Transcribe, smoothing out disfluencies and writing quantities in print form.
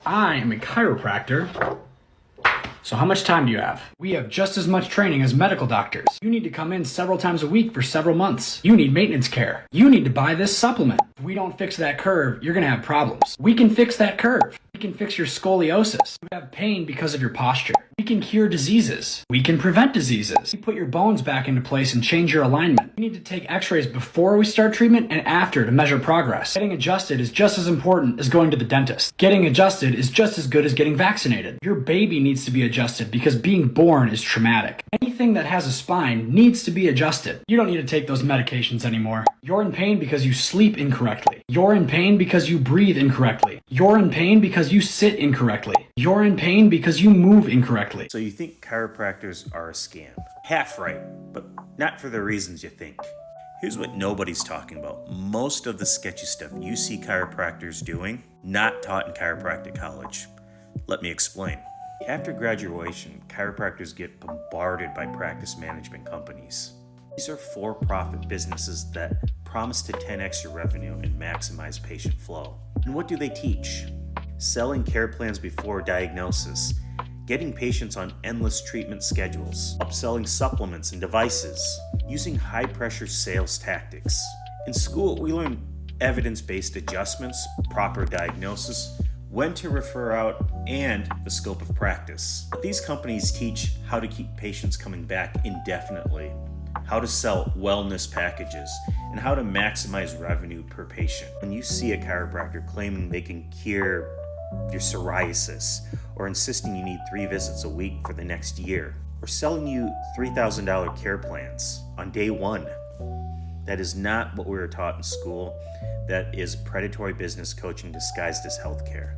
I am a chiropractor. So how much time do you have? We have just as much training as medical doctors. You need to come in several times a week for several months. You need maintenance care. You need to buy this supplement. If we don't fix that curve, you're gonna have problems. We can fix that curve. We can fix your scoliosis. You have pain because of your posture. We can cure diseases. We can prevent diseases. We put your bones back into place and change your alignment. We need to take x-rays before we start treatment and after to measure progress. Getting adjusted is just as important as going to the dentist. Getting adjusted is just as good as getting vaccinated. Your baby needs to be adjusted because being born is traumatic. Anything that has a spine needs to be adjusted. You don't need to take those medications anymore. You're in pain because you sleep incorrectly. You're in pain because you breathe incorrectly. You're in pain because you sit incorrectly. You're in pain because you move incorrectly. So you think chiropractors are a scam? Half right, but not for the reasons you think. Here's what nobody's talking about. Most of the sketchy stuff you see chiropractors doing, not taught in chiropractic college. Let me explain. After graduation, chiropractors get bombarded by practice management companies. These are for-profit businesses that promise to 10x your revenue and maximize patient flow. And what do they teach? Selling care plans before diagnosis, getting patients on endless treatment schedules, upselling supplements and devices, using high-pressure sales tactics. In school, we learn evidence-based adjustments, proper diagnosis, when to refer out, and the scope of practice. But these companies teach how to keep patients coming back indefinitely, how to sell wellness packages, and how to maximize revenue per patient. When you see a chiropractor claiming they can cure your psoriasis, or insisting you need 3 visits a week for the next year, or selling you $3,000 care plans on day 1, that is not what we were taught in school. That is predatory business coaching disguised as healthcare.